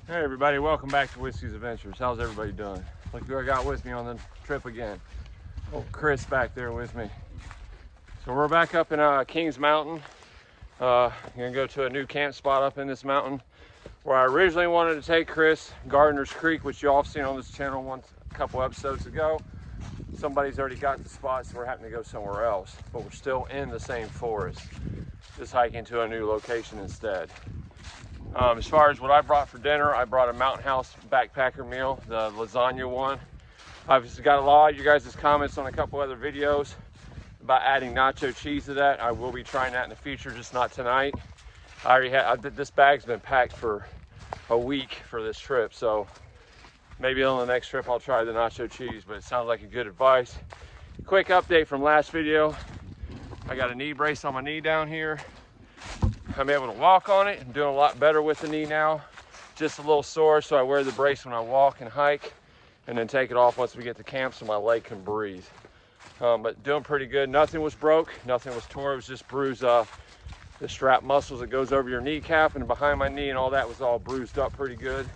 Hey everybody, welcome back to Whiskey's Adventures. How's everybody doing? Look who I got with me on the trip again. Oh, Chris back there with me. So we're back up in Kings Mountain. Gonna go to a new camp spot up in this mountain where I originally wanted to take Chris, Gardener's Creek, which you all have seen on this channel a couple episodes ago. Somebody's already got the spot, so we're having to go somewhere else, but we're still in the same forest, just hiking to a new location instead. As far as what I brought for dinner, I brought a Mountain House backpacker meal, the lasagna one. I've got a lot of you guys' comments on a couple other videos about adding nacho cheese to that. I will be trying that in the future, just not tonight. This bag's been packed for a week for this trip, so maybe on the next trip I'll try the nacho cheese, but it sounds like a good advice. Quick update from last video. I got a knee brace on my knee down here. I'm able to walk on it. I'm doing a lot better with the knee now. Just a little sore, so I wear the brace when I walk and hike, and then take it off once we get to camp so my leg can breathe. But doing pretty good. Nothing was broke, nothing was torn. It was just bruised. The strap muscles that goes over your kneecap and behind my knee and all that was all bruised up pretty good.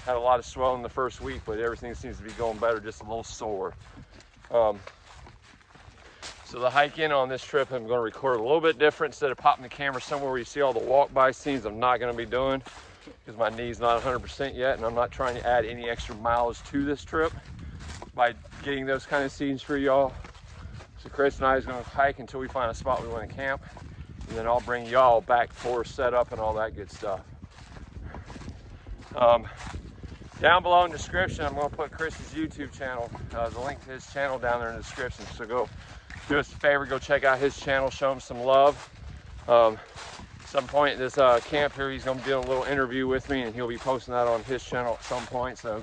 Had a lot of swelling the first week, but everything seems to be going better, just a little sore. So the hike-in on this trip, I'm going to record a little bit different. Instead of popping the camera somewhere where you see all the walk-by scenes, I'm not going to be doing because my knee's not 100% yet, and I'm not trying to add any extra miles to this trip by getting those kind of scenes for y'all. So Chris and I is going to hike until we find a spot we want to camp, and then I'll bring y'all back for setup and all that good stuff. Down below in the description, I'm going to put Chris's YouTube channel, the link to his channel down there in the description. So go do us a favor, go check out his channel, show him some love. Some point at this camp here, he's going to be doing a little interview with me, and he'll be posting that on his channel at some point. So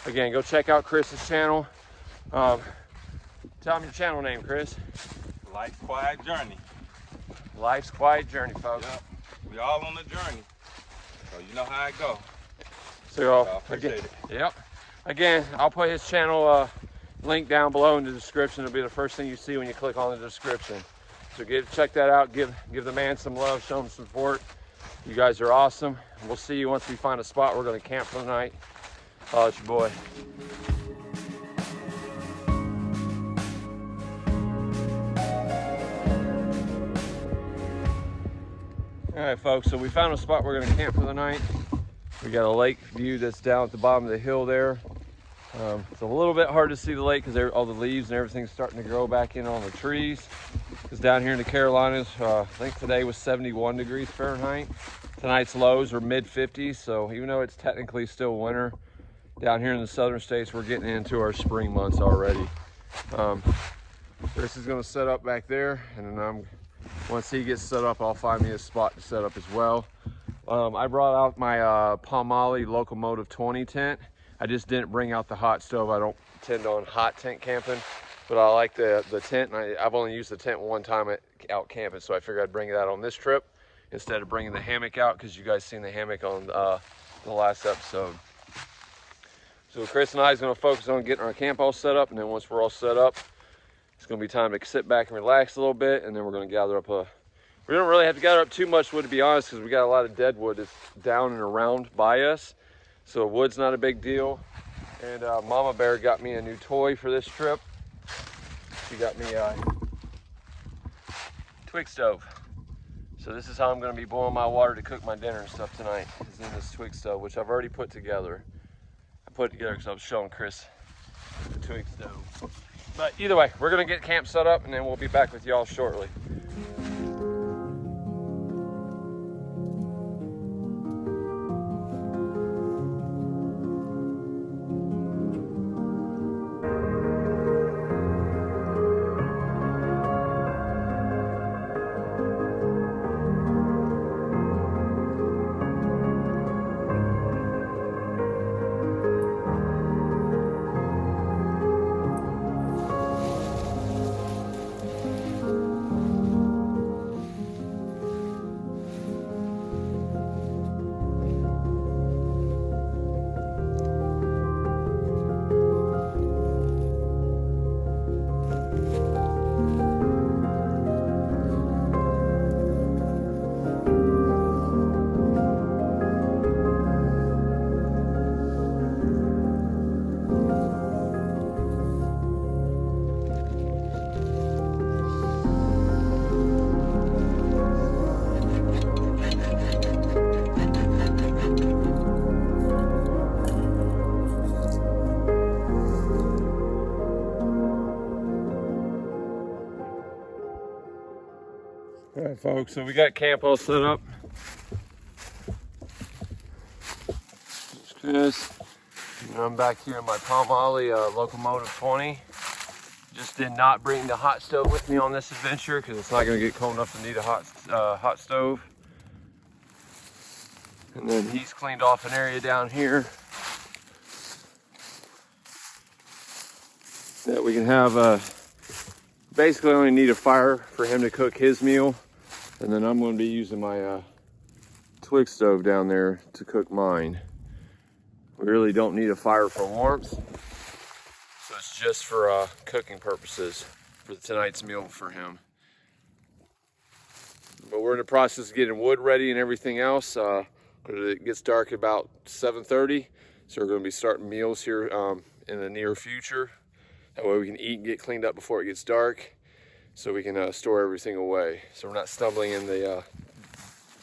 again, go check out Chris's channel. Tell him your channel name, Chris. Life's Quiet Journey. Life's Quiet Journey, folks. Yep. We all on the journey, so you know how it go. So I appreciate it. Yep. Again, I'll put his channel link down below in the description. It'll be the first thing you see when you click on the description. So check that out. Give the man some love. Show him some support. You guys are awesome. We'll see you once we find a spot we're going to camp for the night. It's your boy. All right, folks. So we found a spot we're going to camp for the night. We got a lake view that's down at the bottom of the hill there. It's a little bit hard to see the lake because all the leaves and everything's starting to grow back in on the trees. Because down here in the Carolinas, I think today was 71 degrees Fahrenheit. Tonight's lows are mid 50s, so even though it's technically still winter, down here in the southern states, we're getting into our spring months already. Chris is going to set up back there, and then once he gets set up, I'll find me a spot to set up as well. I brought out my Palmolive Locomotive 20 tent. I just didn't bring out the hot stove. I don't tend on hot tent camping, but I like the tent, and I've only used the tent one time out camping, so I figured I'd bring that on this trip instead of bringing the hammock out, because you guys seen the hammock on the last episode. So Chris and I is going to focus on getting our camp all set up, and then once we're all set up, it's going to be time to sit back and relax a little bit, and then we're going to gather up we don't really have to gather up too much wood, to be honest, because we got a lot of dead wood that's down and around by us. So wood's not a big deal. And Mama Bear got me a new toy for this trip. She got me a twig stove. So this is how I'm going to be boiling my water to cook my dinner and stuff tonight, is in this twig stove, which I've already put together. I put it together because I was showing Chris the twig stove. But either way, we're going to get camp set up, and then we'll be back with y'all shortly. Alright folks, so we got camp all set up. Chris. And I'm back here in my Palmolive Locomotive 20. Just did not bring the hot stove with me on this adventure because it's not going to get cold enough to need a hot stove. And then he's cleaned off an area down here that we can have. Basically only need a fire for him to cook his meal, and then I'm going to be using my twig stove down there to cook mine. We really don't need a fire for warmth, so it's just for cooking purposes for tonight's meal for him. But we're in the process of getting wood ready and everything else. It gets dark about 7:30, so we're going to be starting meals here in the near future. That way we can eat and get cleaned up before it gets dark, so we can store everything away, so we're not stumbling in the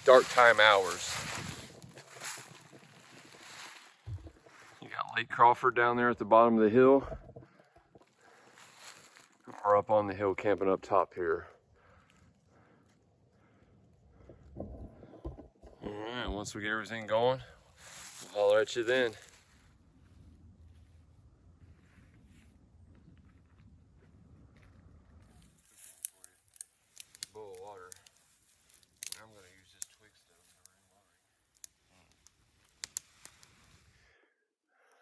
dark time hours. You got Lake Crawford down there at the bottom of the hill. We're up on the hill camping up top here. Alright, once we get everything going, we'll holler at you then. Bowl of water. I'm going to use this twig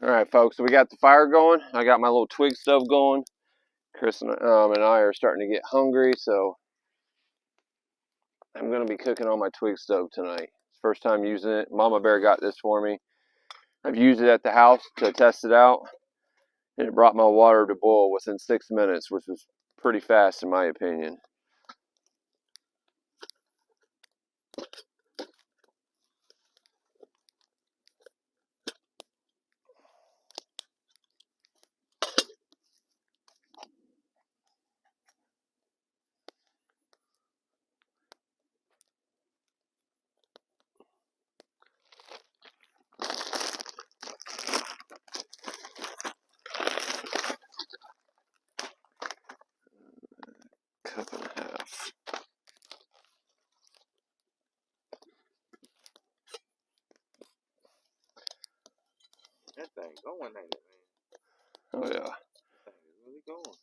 stove. Alright folks, so we got the fire going. I got my little twig stove going. Chris and I are starting to get hungry, so I'm going to be cooking on my twig stove tonight. First time using it. Mama Bear got this for me. I've used it at the house to test it out, and it brought my water to boil within 6 minutes, which was pretty fast in my opinion. Cup and a half. That thing going, ain't it, man? Oh yeah. That thing is really going.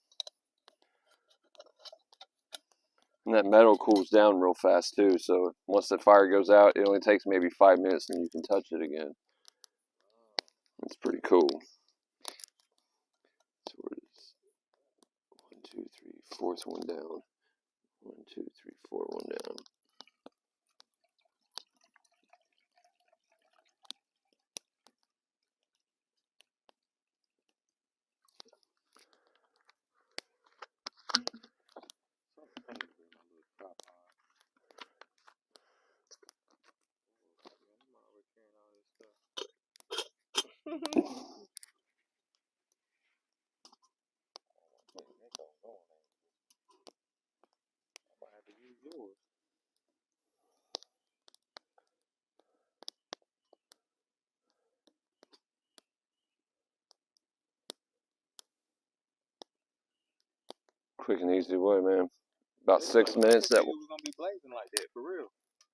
And that metal cools down real fast too, so once the fire goes out, it only takes maybe 5 minutes and you can touch it again. It's pretty cool. So where is 1, 2, 3, fourth one down. 1, 2, 3, 4, one down. Quick and easy way, man. About 6 minutes. That it was gonna be blazing like that for real.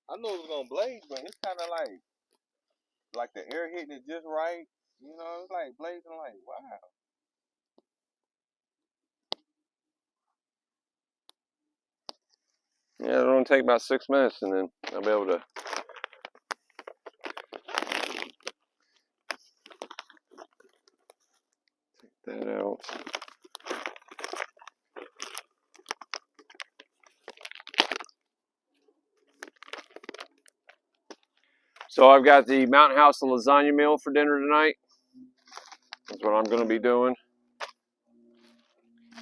I knew it was gonna blaze, but it's kind of like the air hitting it just right. You know, it's like blazing. Like wow. Yeah, it'll only take about 6 minutes, and then I'll be able to take that out. So I've got the Mountain House and lasagna meal for dinner tonight. That's what I'm going to be doing.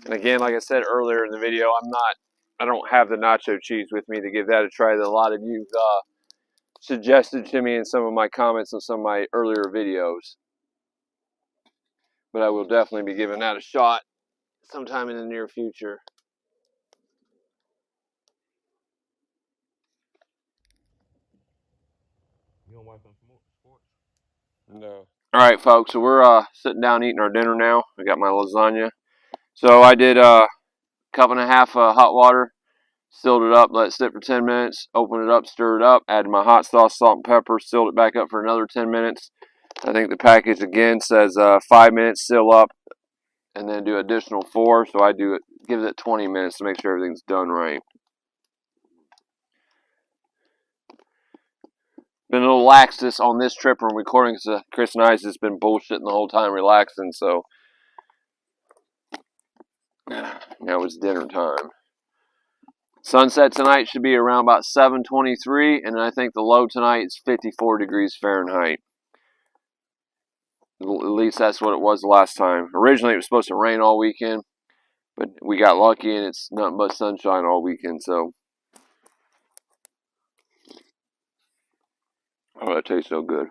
And again, like I said earlier in the video, I don't have the nacho cheese with me to give that a try that a lot of you suggested to me in some of my comments on some of my earlier videos. But I will definitely be giving that a shot sometime in the near future. You don't want some sports? No. Alright folks, so we're sitting down eating our dinner now. I got my lasagna. So I did a cup and a half hot water, sealed it up, let it sit for 10 minutes, opened it up, stirred it up, added my hot sauce, salt, and pepper, sealed it back up for another 10 minutes. I think the package again says 5 minutes, seal up, and then do additional 4. So I do it, give it 20 minutes to make sure everything's done right. Been a little lax on this trip when recording because Chris and I has just been bullshitting the whole time, relaxing. So now it's dinner time. Sunset tonight should be around about 7:23, and I think the low tonight is 54 degrees Fahrenheit. At least that's what it was the last time. Originally, it was supposed to rain all weekend, but we got lucky, and it's nothing but sunshine all weekend. So, oh, that tastes so good.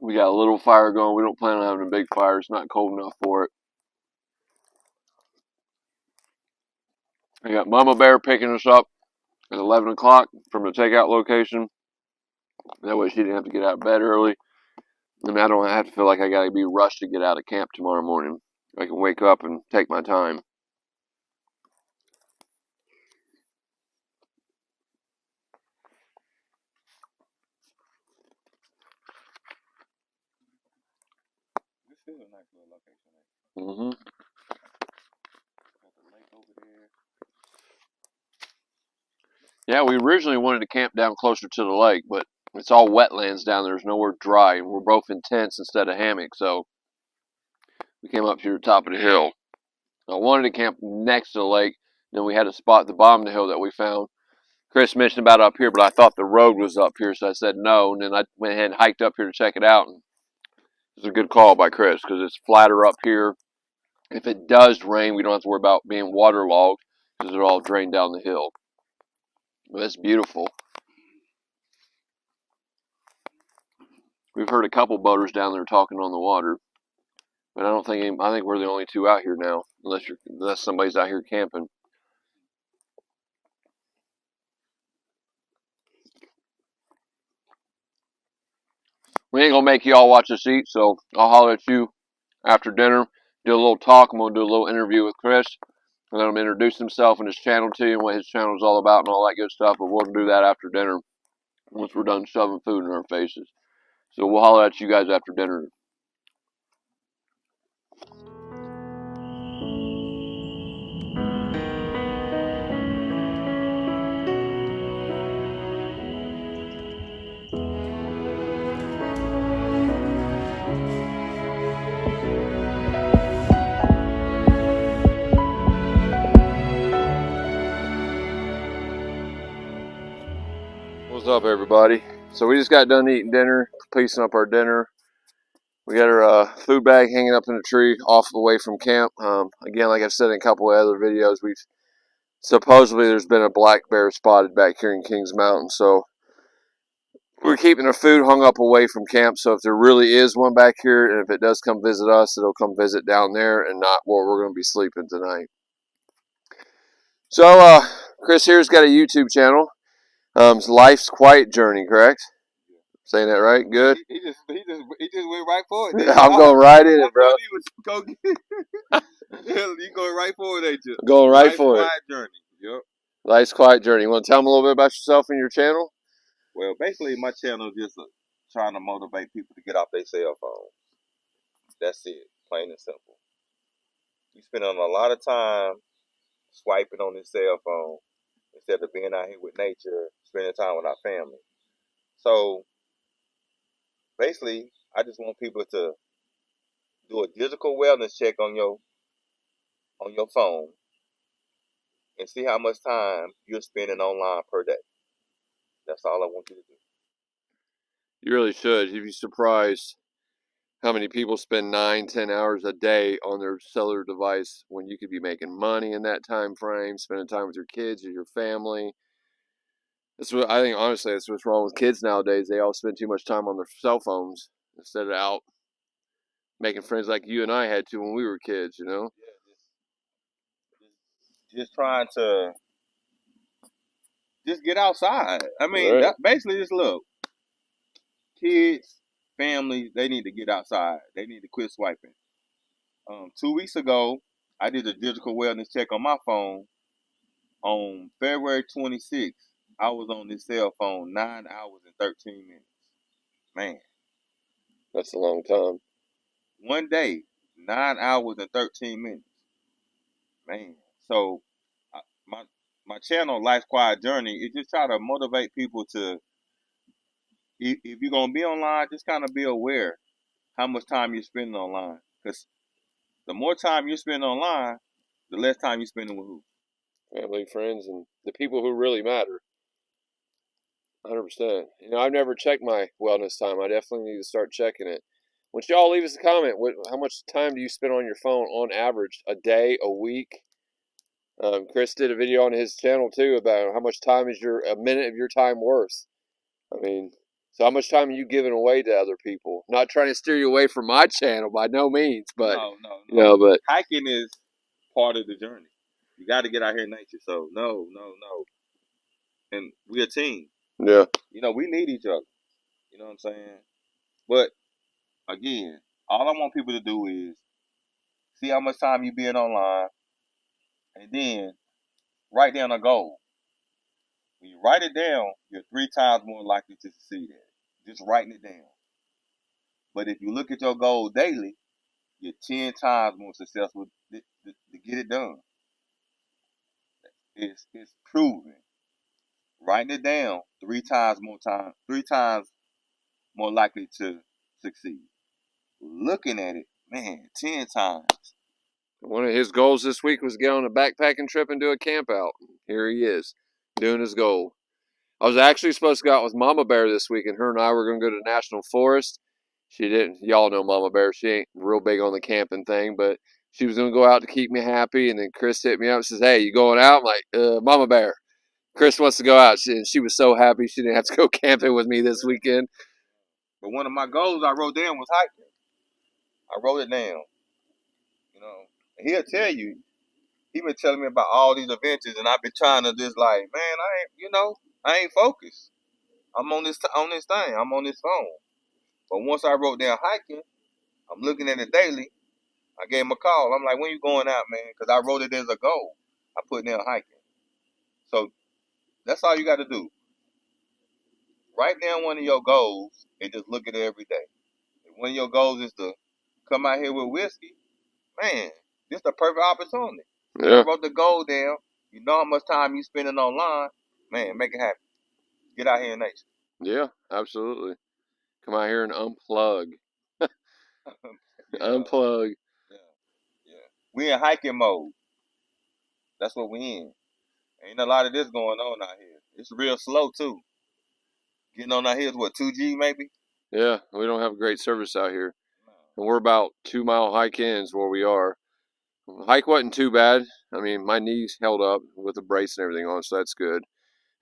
We got a little fire going. We don't plan on having a big fire. It's not cold enough for it. I got Mama Bear picking us up at 11 o'clock from the takeout location. That way she didn't have to get out of bed early. And I don't have to feel like I got to be rushed to get out of camp tomorrow morning. I can wake up and take my time. This is a nice little location. Mm-hmm. Got the lake over there. Yeah, we originally wanted to camp down closer to the lake, but it's all wetlands down there. There's nowhere dry, and we're both in tents instead of hammocks, so we came up to the top of the hill. I wanted to camp next to the lake. Then we had a spot at the bottom of the hill that we found. Chris mentioned about up here, but I thought the road was up here, so I said no. And then I went ahead and hiked up here to check it out. And it was a good call by Chris because it's flatter up here. If it does rain, we don't have to worry about being waterlogged because it'll all drain down the hill. But it's beautiful. We've heard a couple boaters down there talking on the water, but I think we're the only two out here now, unless somebody's out here camping. We ain't gonna make you all watch us eat, so I'll holler at you after dinner. Do a little talk. I'm gonna do a little interview with Chris, and let him introduce himself and his channel to you and what his channel is all about and all that good stuff. But we'll do that after dinner once we're done shoving food in our faces. So we'll holler at you guys after dinner. What's up, everybody? So we just got done eating dinner, piecing up our dinner. We got our food bag hanging up in the tree off away from camp. Again, like I've said in a couple of other videos, supposedly there's been a black bear spotted back here in Kings Mountain. So we're keeping our food hung up away from camp. So if there really is one back here, and if it does come visit us, it'll come visit down there and not where we're going to be sleeping tonight. So Chris here's got a YouTube channel. It's Life's Quiet Journey, correct? Saying that right? Good. He just went right for it. I'm going right in it, bro. You going right for it, ain't you? I'm going right for it. Life's Quiet Journey. Yep. Life's Quiet Journey. You want to tell them a little bit about yourself and your channel? Well, basically, my channel is just trying to motivate people to get off their cell phone. That's it, plain and simple. We spend a lot of time swiping on this cell phone instead of being out here with nature, spending time with our family. So, basically, I just want people to do a digital wellness check on your phone and see how much time you're spending online per day. That's all I want you to do. You really should. You'd be surprised how many people spend 9-10 hours a day on their cellular device when you could be making money in that time frame, spending time with your kids or your family. That's what I think. Honestly, that's what's wrong with kids nowadays. They all spend too much time on their cell phones instead of out making friends like you and I had to when we were kids. You know. Yeah, just trying to just get outside. I mean, Right. basically, just look, kids, families, they need to get outside. They need to quit swiping. 2 weeks ago, I did a digital wellness check on my phone. On February 26th, I was on this cell phone 9 hours and 13 minutes. Man, That's a long time. one day, 9 hours and 13 minutes. Man, so my my channel, Life's Quiet Journey, is just try to motivate people to, if you're gonna be online, just kind of be aware how much time you're spending online. Because the more time you spend online, the less time you're spending with who? Family, friends, and the people who really matter. 100%. You know, I've never checked my wellness time. I definitely need to start checking it. Once y'all leave us a comment, how much time do you spend on your phone on average? A day, a week? Chris did a video on his channel too about how much time is a minute of your time worth. I mean, so how much time are you giving away to other people? Not trying to steer you away from my channel by no means, but No. you know, but Hiking is part of the journey. You got to get out here in nature. So no. And we're a team. yeah, You know, we need each other. You know what I'm saying? But again, all I want people to do is see how much time you being online, and then write down a goal. When you write it down, you're 3 times more likely to succeed at it. Just writing it down. But if you look at your goal daily, you're 10 times more successful to get it done. It's proven. Writing it down 3 times more likely to succeed. Looking at it, man, 10 times. one of his goals this week was get on a backpacking trip and do a camp out. Here he is, doing his goal. I was actually supposed to go out with Mama Bear this week, and her and I were going to go to National Forest. She didn't. Y'all know Mama Bear. She ain't real big on the camping thing, but she was going to go out to keep me happy. And then Chris hit me up and says, "Hey, you going out?" I'm like, Mama Bear. Chris wants to go out. She was so happy she didn't have to go camping with me this weekend. But one of my goals I wrote down was hiking. I wrote it down. You know, and he'll tell you. He been telling me about all these adventures, and I've been trying to just like, man, I ain't focused. I'm on this thing. I'm on this phone. But once I wrote down hiking, I'm looking at it daily. I gave him a call. I'm like, when you going out, man? Because I wrote it as a goal. I put down hiking. So that's all you got to do. Write down one of your goals and just look at it every day. If one of your goals is to come out here with whiskey, man, this is the perfect opportunity. Yeah. I wrote the goal down. You know how much time you spending online. Man, make it happen. Get out here in nature. Yeah, absolutely. Come out here and unplug. Yeah. Unplug. Yeah. We in hiking mode. That's what we in. Ain't a lot of this going on out here. It's real slow too. Getting on out here is what, 2G maybe? Yeah, we don't have great service out here. And we're about 2 mile hike ins where we are. Hike wasn't too bad. I mean, my knees held up with a brace and everything on, so that's good.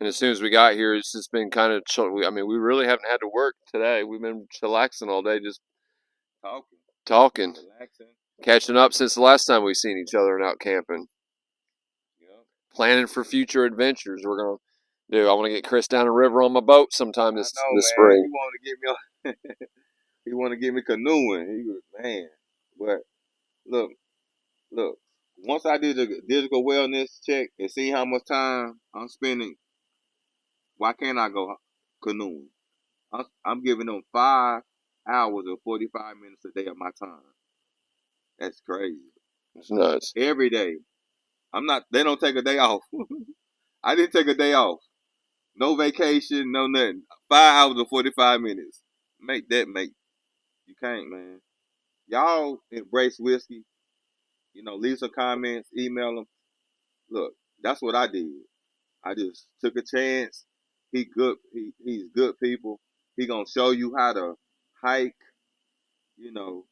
And as soon as we got here, it's just been kind of chill. I mean, we really haven't had to work today. We've been chillaxing all day, just talking, relaxing, catching up since the last time we seen each other and out camping. Yeah. Planning for future adventures. We're gonna do. I want to get Chris down the river on my boat sometime this spring. He want to get me. He want to get me canoeing. He was, man, but look. Once I did the digital wellness check and see how much time I'm spending, why can't I go canoeing? I'm giving them 5 hours and 45 minutes a day of my time. That's crazy. It's nuts. Every day. They don't take a day off. I didn't take a day off. No vacation, no nothing. 5 hours and 45 minutes. You can't, man. Y'all embrace whiskey. You know, leave some comments, email them. Look, that's what I did. I just took a chance. He's good people. He gonna show you how to hike. You know,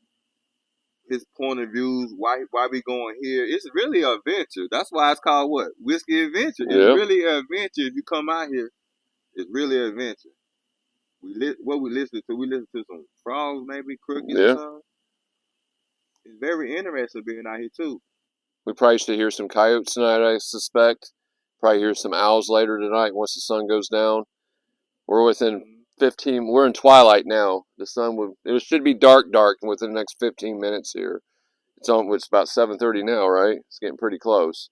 his point of views. Why we going here? It's really an adventure. That's why it's called what? Whiskey Adventure. It's really an adventure. If you come out here, it's really an adventure. What we listen to? We listen to some frogs, maybe crickets or something. It's very interesting being out here too. We probably should hear some coyotes tonight, I suspect. Probably hear some owls later tonight once the sun goes down. We're within 15. We're in twilight now. The sun it should be dark within the next 15 minutes here. It's about 7:30 now, right? It's getting pretty close.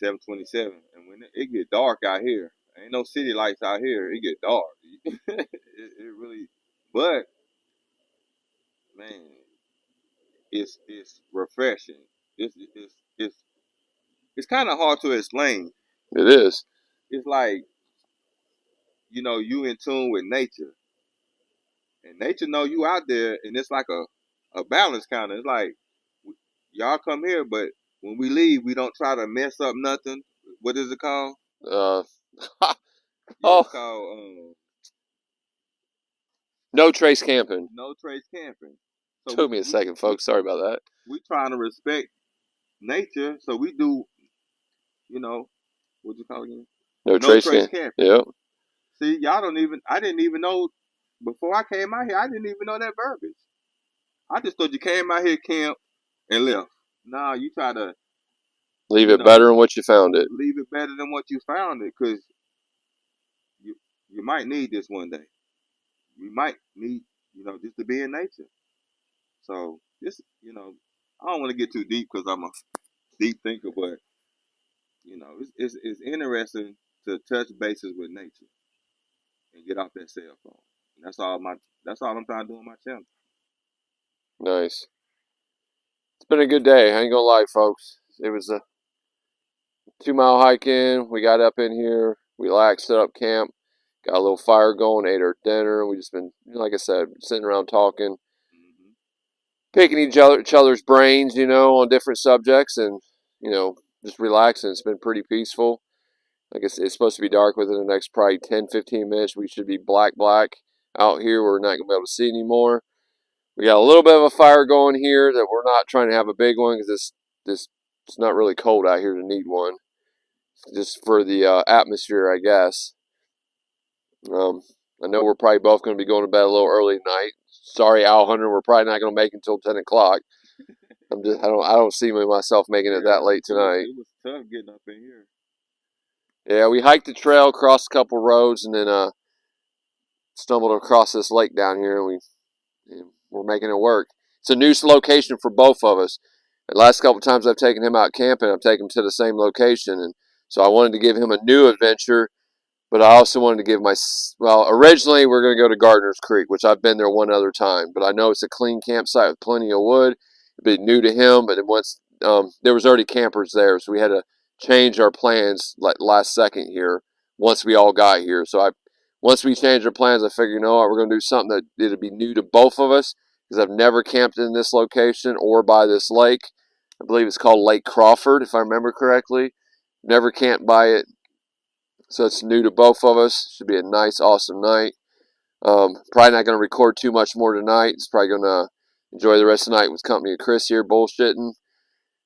7:27, and when it get dark out here, ain't no city lights out here. It get dark. it really, but man, it's refreshing. It's kind of hard to explain. It is. It's like, you in tune with nature, and nature know you out there, and it's like a balance kind of. It's like y'all come here, but when we leave, we don't try to mess up nothing. What is it called? Oh, It's called no trace camping. no trace camping. So Took me a second, folks. Sorry about that. We trying to respect nature, so we do, what you call it again? No trace camping. Yep. See, I didn't even know, before I came out here, I didn't even know that verbiage. I just thought you came out here, camped, and left. Nah, you try to leave it better than what you found it. Leave it better than what you found it, because you might need this one day. You might need, just to be in nature. So this, I don't want to get too deep because I'm a deep thinker, but it's interesting to touch bases with nature and get off that cell phone. And that's all I'm trying to do on my channel. Nice. It's been a good day. I ain't gonna lie, folks. It was a 2-mile hike in. We got up in here, relaxed, set up camp, got a little fire going, ate our dinner. We just been, like I said, sitting around talking, picking each other's brains, on different subjects, and just relaxing. It's been pretty peaceful. Like it's supposed to be dark within the next probably 10-15 minutes. We should be black out here. We're not gonna be able to see anymore. We got a little bit of a fire going here that we're not trying to have a big one because it's not really cold out here to need one. Just for the atmosphere, I guess. I know we're probably both going to be going to bed a little early tonight. Sorry, Owl Hunter, we're probably not going to make it until 10 o'clock. I don't see myself making it that late tonight. It was tough getting up in here. Yeah, we hiked the trail, crossed a couple roads, and then stumbled across this lake down here, and we're making it work. It's a new location for both of us. The last couple times I've taken him out camping, I've taken him to the same location, and so I wanted to give him a new adventure. But I also wanted to give originally we're going to go to Gardner's Creek, which I've been there one other time. But I know it's a clean campsite with plenty of wood. It'd be new to him, but once there was already campers there, so we had to change our plans like last second here once we all got here. So once we changed our plans, I figured, you know what, we're going to do something that it'd be new to both of us because I've never camped in this location or by this lake. I believe it's called Lake Crawford, if I remember correctly. Never camped by it. So it's new to both of us. Should be a nice, awesome night. Probably not going to record too much more tonight. It's probably going to enjoy the rest of the night with company of Chris here bullshitting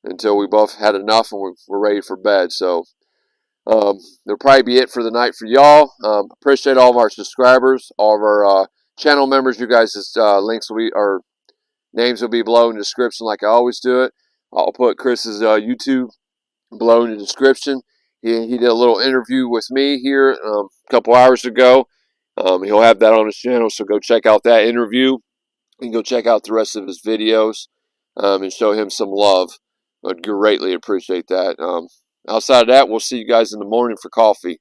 until we both had enough and we're ready for bed. So that'll probably be it for the night for y'all. Appreciate all of our subscribers, all of our channel members. You guys' names will be below in the description like I always do it. I'll put Chris's YouTube below in the description. He did a little interview with me here a couple hours ago. He'll have that on his channel, so go check out that interview. And go check out the rest of his videos and show him some love. I'd greatly appreciate that. Outside of that, we'll see you guys in the morning for coffee.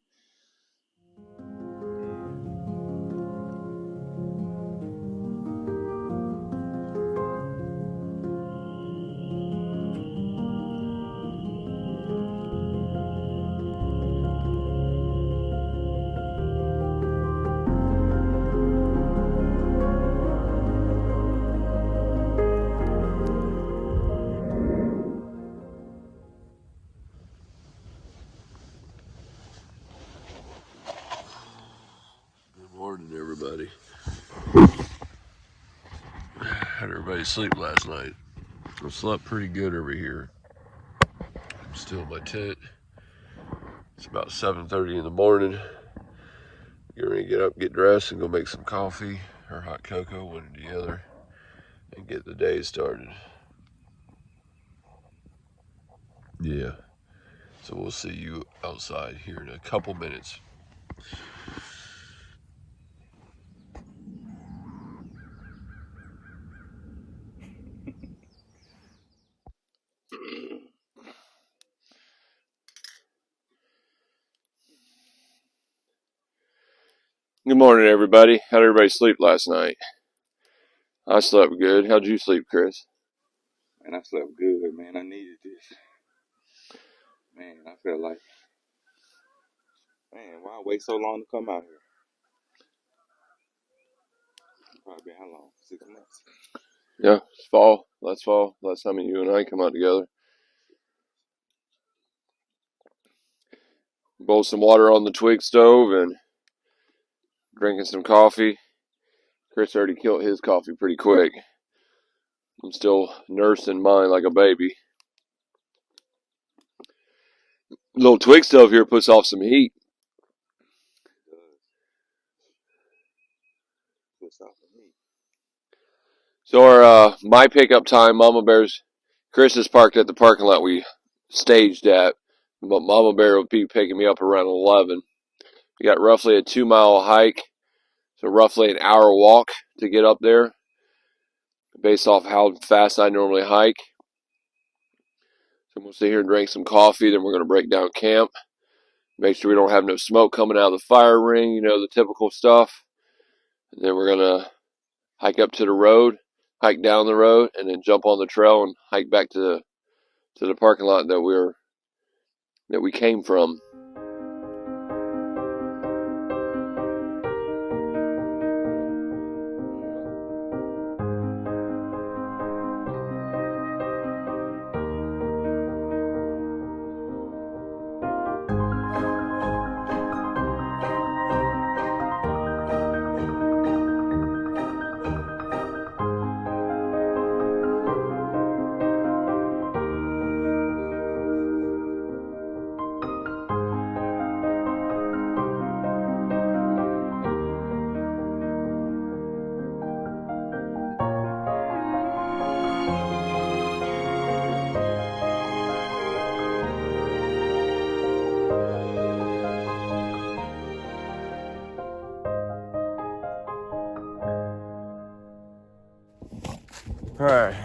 Morning, everybody. Had everybody sleep last night. I slept pretty good over here. I'm still in my tent. It's about 7:30 in the morning. Get ready to get up, get dressed, and go make some coffee or hot cocoa, one or the other, and get the day started. Yeah. So we'll see you outside here in a couple minutes. Good morning, everybody. How'd everybody sleep last night? I slept good. How'd you sleep, Chris? Man, I slept good, man. I needed this. Man, I felt like, man, why wait so long to come out here? Probably been how long? 6 months. Yeah, it's fall. Last fall. Last time you and I come out together. Boiled some water on the twig stove and drinking some coffee. Chris already killed his coffee pretty quick. I'm still nursing mine like a baby. Little twig stove here puts off some heat. So our my pickup time, Mama Bear's, Chris is parked at the parking lot we staged at, but Mama Bear will be picking me up around 11. We got roughly a 2-mile hike, so roughly an hour walk to get up there, based off how fast I normally hike. So we'll sit here and drink some coffee, then we're going to break down camp, make sure we don't have no smoke coming out of the fire ring, you know, the typical stuff. And then we're going to hike up to the road, hike down the road, and then jump on the trail and hike back to the parking lot that we came from. Alright,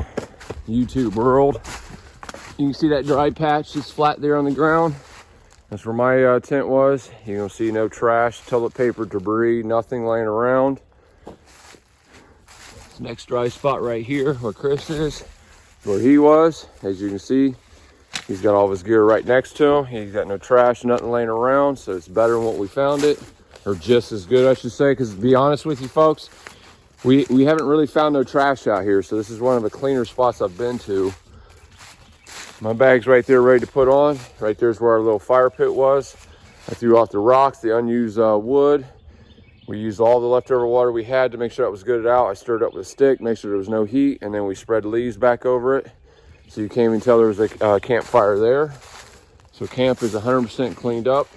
YouTube world. You can see that dry patch just flat there on the ground. That's where my tent was. You can see no trash, toilet paper, debris, nothing laying around. This next dry spot right here, where Chris is, where he was. As you can see, he's got all of his gear right next to him. He's got no trash, nothing laying around, so it's better than what we found it. Or just as good, I should say, because to be honest with you folks, we haven't really found no trash out here, so this is one of the cleaner spots I've been to. My bag's right there ready to put on. Right there's where our little fire pit was. I threw off the rocks, the unused wood. We used all the leftover water we had to make sure it was good out. I stirred up with a stick, make sure there was no heat, and then we spread leaves back over it. So you can't even tell there was a campfire there. So camp is 100% cleaned up.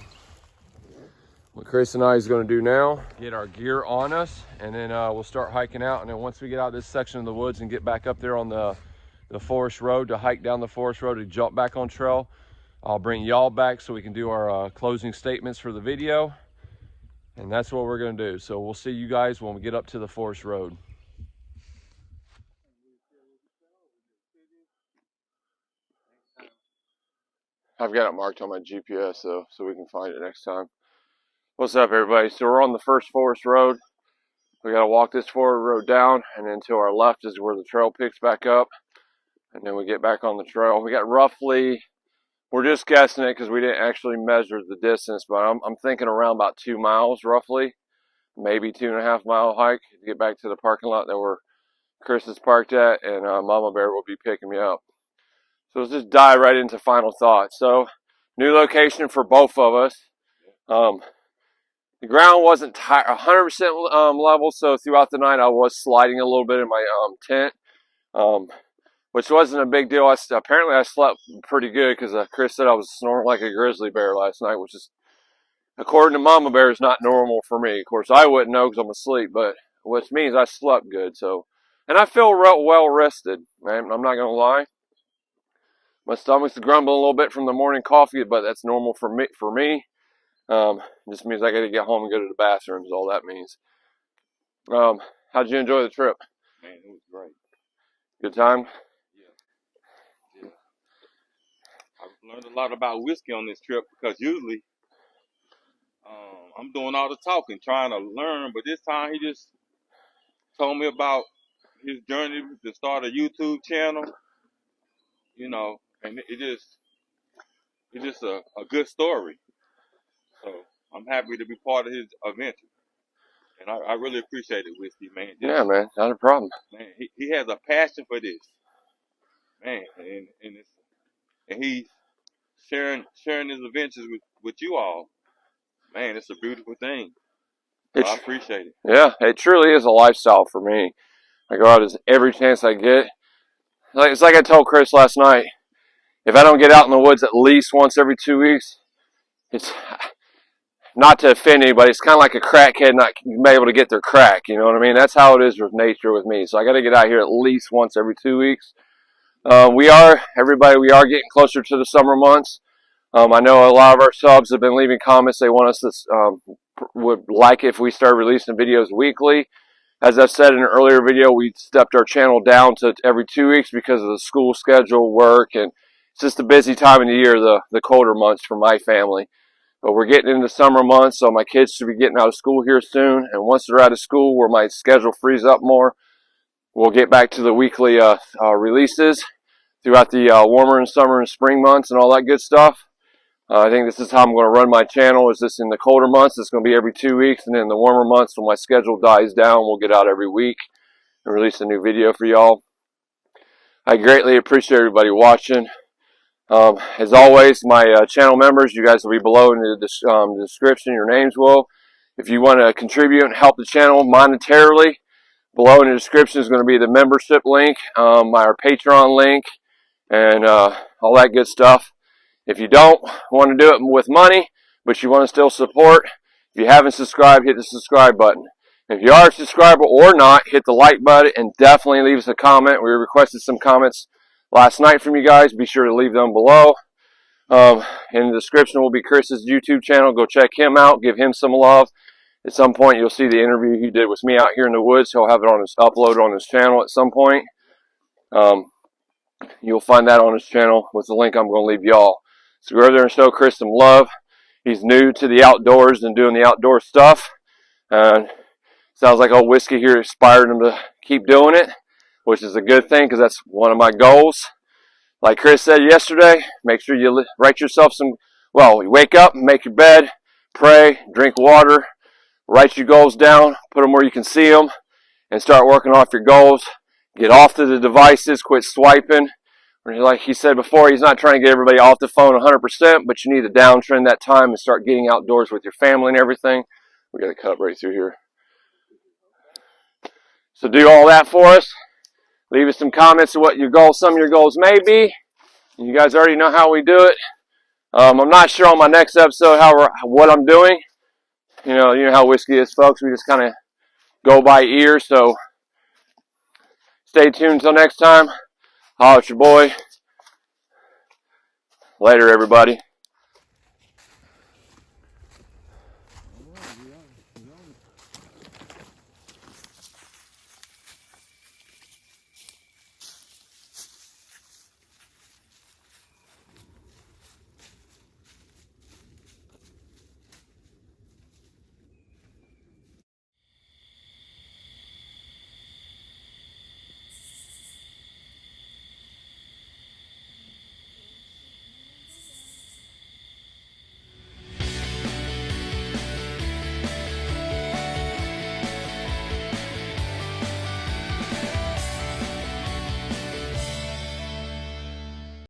What Chris and I is going to do now, get our gear on us, and then we'll start hiking out. And then once we get out of this section of the woods and get back up there on the forest road, to hike down the forest road to jump back on trail, I'll bring y'all back so we can do our closing statements for the video. And that's what we're going to do. So we'll see you guys when we get up to the forest road. I've got it marked on my GPS though, so we can find it next time. What's up, everybody? So we're on the first forest road. We got to walk this forest road down, and then to our left is where the trail picks back up. And then we get back on the trail. We got roughly, we're just guessing it because we didn't actually measure the distance, but I'm thinking around about 2 miles roughly, maybe 2.5 mile hike to get back to the parking lot that where Chris is parked at, and Mama Bear will be picking me up. So let's just dive right into final thoughts. So new location for both of us. The ground wasn't 100% level, so throughout the night I was sliding a little bit in my tent, which wasn't a big deal. Apparently I slept pretty good because Chris said I was snoring like a grizzly bear last night, which is, according to Mama Bear, is not normal for me. Of course, I wouldn't know because I'm asleep, but which means I slept good. So, and I feel well rested, man. I'm not gonna lie. My stomach's grumbling a little bit from the morning coffee, but that's normal for me. Just means I got to get home and go to the bathroom is all that means. How'd you enjoy the trip? Man, it was great. Good time? Yeah. I've learned a lot about whiskey on this trip because usually I'm doing all the talking, trying to learn. But this time he just told me about his journey to start a YouTube channel, you know, and it's just a good story. So I'm happy to be part of his adventure. And I really appreciate it, Whiskey, man. Yeah, man, not a problem. Man, he has a passion for this, man, and he's sharing his adventures with you all. Man, it's a beautiful thing. So I appreciate it. Yeah, it truly is a lifestyle for me. I go out every chance I get. It's like I told Chris last night. If I don't get out in the woods at least once every 2 weeks, it's not to offend anybody. It's kind of like a crackhead not being able to get their crack. You know what I mean? That's how it is with nature with me. So I got to get out here at least once every 2 weeks. We are getting closer to the summer months. I know a lot of our subs have been leaving comments. They want us to would like if we start releasing videos weekly. As I've said in an earlier video, we stepped our channel down to every 2 weeks because of the school schedule, work, and it's just a busy time of the year, the colder months for my family. But we're getting into summer months, so my kids should be getting out of school here soon. And once they're out of school, where my schedule frees up more, we'll get back to the weekly releases throughout the warmer and summer and spring months and all that good stuff. I think this is how I'm going to run my channel. Is this in the colder months? It's going to be every 2 weeks, and then in the warmer months, when my schedule dies down, we'll get out every week and release a new video for y'all. I greatly appreciate everybody watching. As always, my channel members, you guys will be below in the description. Your names will. If you want to contribute and help the channel monetarily, below in the description is going to be the membership link, our Patreon link, and all that good stuff. If you don't want to do it with money, but you want to still support, if you haven't subscribed, hit the subscribe button. If you are a subscriber or not, hit the like button and definitely leave us a comment. We requested some comments last night from you guys. Be sure to leave them below. In the description will be Chris's YouTube channel. Go check him out. Give him some love. At some point, you'll see the interview he did with me out here in the woods. He'll have it on uploaded on his channel at some point. You'll find that on his channel with the link I'm going to leave y'all. So go over there and show Chris some love. He's new to the outdoors and doing the outdoor stuff. Sounds like old Whiskey here inspired him to keep doing it, which is a good thing because that's one of my goals. Like Chris said yesterday, make sure you write yourself some, well, you wake up, make your bed, pray, drink water, write your goals down, put them where you can see them, and start working off your goals. Get off to the devices, quit swiping. Like he said before, he's not trying to get everybody off the phone 100%, but you need to downtrend that time and start getting outdoors with your family and everything. We got to cut right through here. So do all that for us. Leave us some comments of what your goals, some of your goals may be. You guys already know how we do it. I'm not sure on my next episode what I'm doing. You know how Whiskey is, folks. We just kind of go by ear. So stay tuned until next time. Holla at your boy. Later, everybody.